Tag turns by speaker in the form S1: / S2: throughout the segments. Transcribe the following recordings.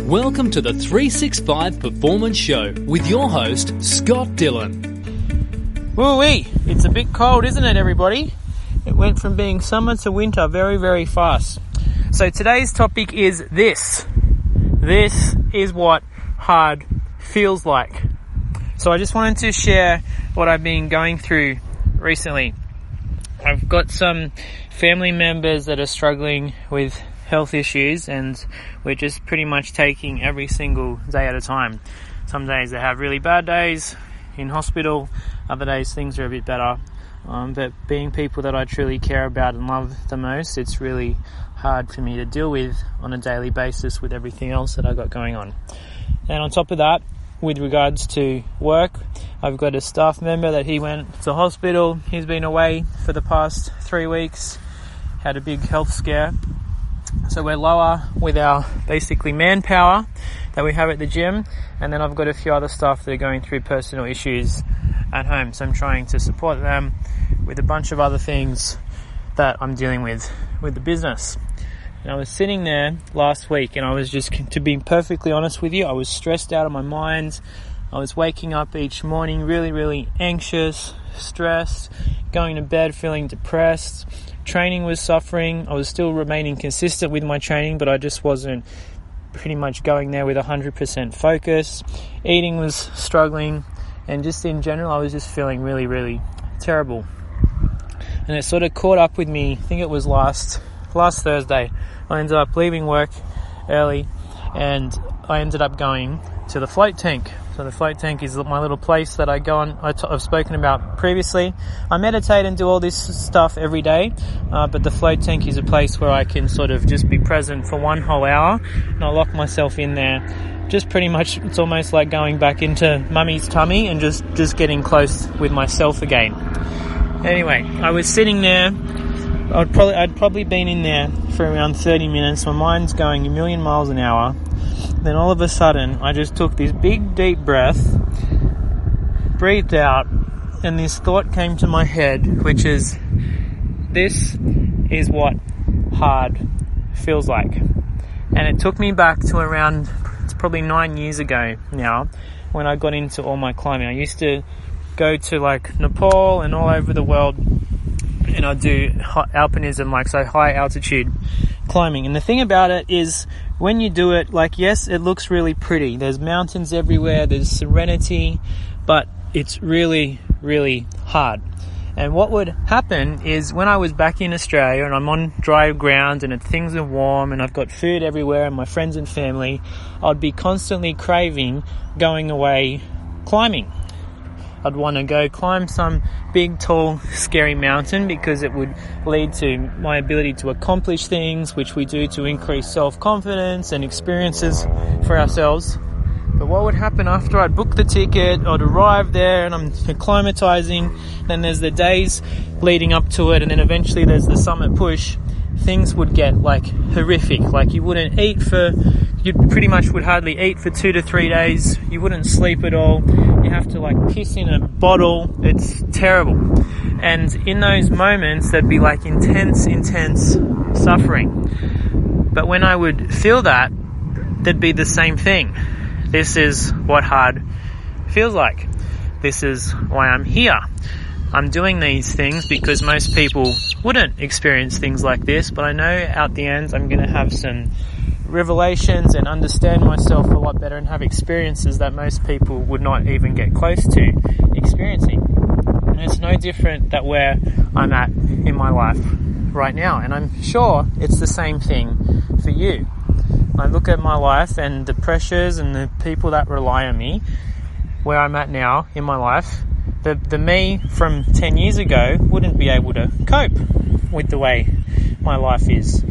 S1: Welcome to the 365 Performance Show with your host, Scott Dillon.
S2: Woo-wee! It's a bit cold, isn't it, everybody? It went from being summer to winter very, very fast. So today's topic is this. This is what hard feels like. So I just wanted to share what I've been going through recently. I've got some family members that are struggling with health issues, and we're just pretty much taking every single day at a time. Some days they have really bad days in hospital, other days things are a bit better. But being people that I truly care about and love the most, it's really hard for me to deal with on a daily basis with everything else that I got going on. And on top of that, with regards to work, I've got a staff member that he went to hospital. He's been away for the past 3 weeks, had a big health scare. So we're lower with our basically manpower that we have at the gym, and then I've got a few other staff that are going through personal issues at home. So I'm trying to support them with a bunch of other things that I'm dealing with the business. And I was sitting there last week and I was just, to be perfectly honest with you, I was stressed out of my mind. I was waking up each morning really, really anxious, stressed, going to bed feeling depressed. Training was suffering. I was still remaining consistent with my training, but I just wasn't pretty much going there with 100% focus. Eating was struggling, and just in general, I was just feeling really, really terrible. And it sort of caught up with me, I think it was last Thursday. I ended up leaving work early, and I ended up going to the float tank. So the float tank is my little place that I go on, I've spoken about previously. I meditate and do all this stuff every day, but the float tank is a place where I can sort of just be present for 1 whole hour, and I lock myself in there. Just pretty much, it's almost like going back into mummy's tummy and just getting close with myself again. Anyway, I was sitting there. I'd probably been in there for around 30 minutes. My mind's going a million miles an hour. Then all of a sudden, I just took this big, deep breath, breathed out, and this thought came to my head, which is, this is what hard feels like. And it took me back to around, it's probably 9 years ago now, when I got into all my climbing. I used to go to like Nepal and all over the world, and I do alpinism, so high altitude climbing. And the thing about it is, when you do it, yes, it looks really pretty. There's mountains everywhere, there's serenity, but it's really, really hard. And what would happen is, when I was back in Australia and I'm on dry ground and things are warm and I've got food everywhere and my friends and family, I'd be constantly craving going away climbing. I'd want to go climb some big, tall, scary mountain because it would lead to my ability to accomplish things, which we do to increase self-confidence and experiences for ourselves. But what would happen after I'd booked the ticket, I'd arrive there and I'm acclimatizing, then there's the days leading up to it, and then eventually there's the summit push. Things would get horrific. You pretty much would hardly eat for 2 to 3 days. You wouldn't sleep at all. You have to piss in a bottle. It's terrible. And in those moments, there'd be intense suffering. But when I would feel that, there'd be the same thing. This is what hard feels like. This is why I'm here. I'm doing these things because most people wouldn't experience things like this, but I know at the end I'm going to have some revelations and understand myself a lot better and have experiences that most people would not even get close to experiencing. And it's no different that where I'm at in my life right now, and I'm sure it's the same thing for you. I look at my life and the pressures and the people that rely on me, where I'm at now in my life. The me from 10 years ago wouldn't be able to cope with the way my life is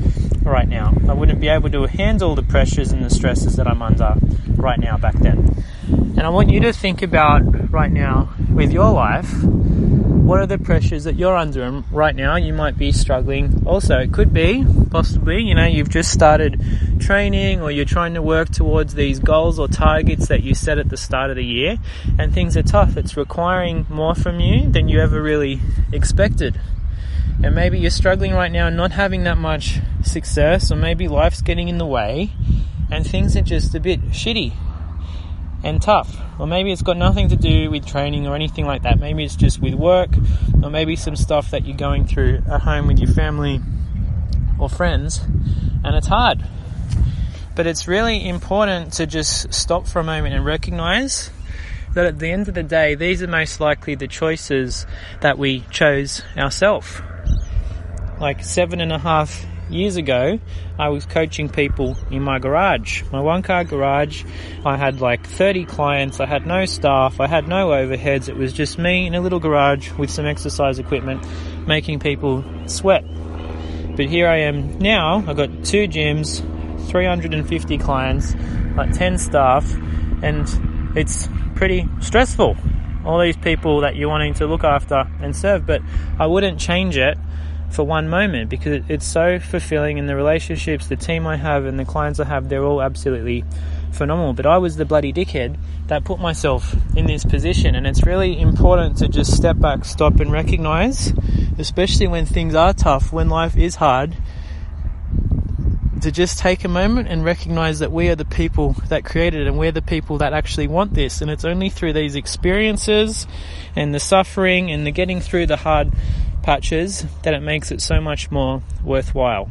S2: right now. I wouldn't be able to handle the pressures and the stresses that I'm under right now back then. And I want you to think about right now with your life, what are the pressures that you're under? And right now you might be struggling also. It could be possibly, you've just started training, or you're trying to work towards these goals or targets that you set at the start of the year, and things are tough. It's requiring more from you than you ever really expected. And maybe you're struggling right now and not having that much success, or maybe life's getting in the way, and things are just a bit shitty and tough. Or maybe it's got nothing to do with training or anything like that. Maybe it's just with work, or maybe some stuff that you're going through at home with your family or friends, and it's hard. But it's really important to just stop for a moment and recognize that at the end of the day, these are most likely the choices that we chose ourselves. Like 7.5 years ago, I was coaching people in my garage, my one-car garage. I had like 30 clients. I had no staff. I had no overheads. It was just me in a little garage with some exercise equipment making people sweat. But here I am now. I've got 2 gyms, 350 clients, like 10 staff, and it's pretty stressful. All these people that you're wanting to look after and serve, but I wouldn't change it for one moment because it's so fulfilling, and the relationships, the team I have and the clients I have, they're all absolutely phenomenal. But I was the bloody dickhead that put myself in this position, and it's really important to just step back, stop and recognize, especially when things are tough, when life is hard, to just take a moment and recognize that we are the people that created it, and we're the people that actually want this. And it's only through these experiences and the suffering and the getting through the hard patches that it makes it so much more worthwhile.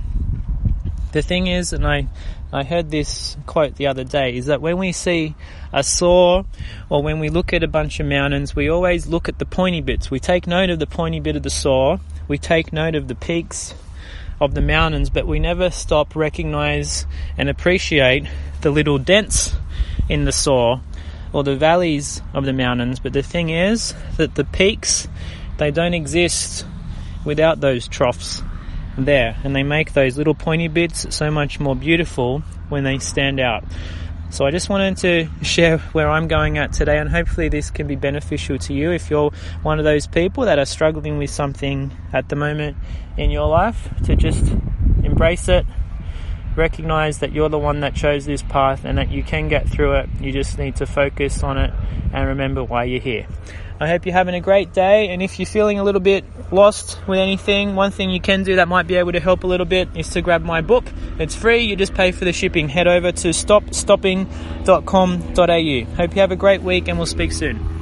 S2: The thing is, and I heard this quote the other day, is that when we see a saw or when we look at a bunch of mountains, we always look at the pointy bits. We take note of the pointy bit of the saw, we take note of the peaks of the mountains, but we never stop, recognize and appreciate the little dents in the saw or the valleys of the mountains. But the thing is that the peaks, they don't exist without those troughs there, and they make those little pointy bits so much more beautiful when they stand out. So I just wanted to share where I'm going at today, and hopefully this can be beneficial to you if you're one of those people that are struggling with something at the moment in your life, to just embrace it, recognize that you're the one that chose this path and that you can get through it. You just need to focus on it and remember why you're here. I hope you're having a great day, and if you're feeling a little bit lost with anything, one thing you can do that might be able to help a little bit is to grab my book. It's free, you just pay for the shipping. Head over to stopstopping.com.au. Hope you have a great week, and we'll speak soon.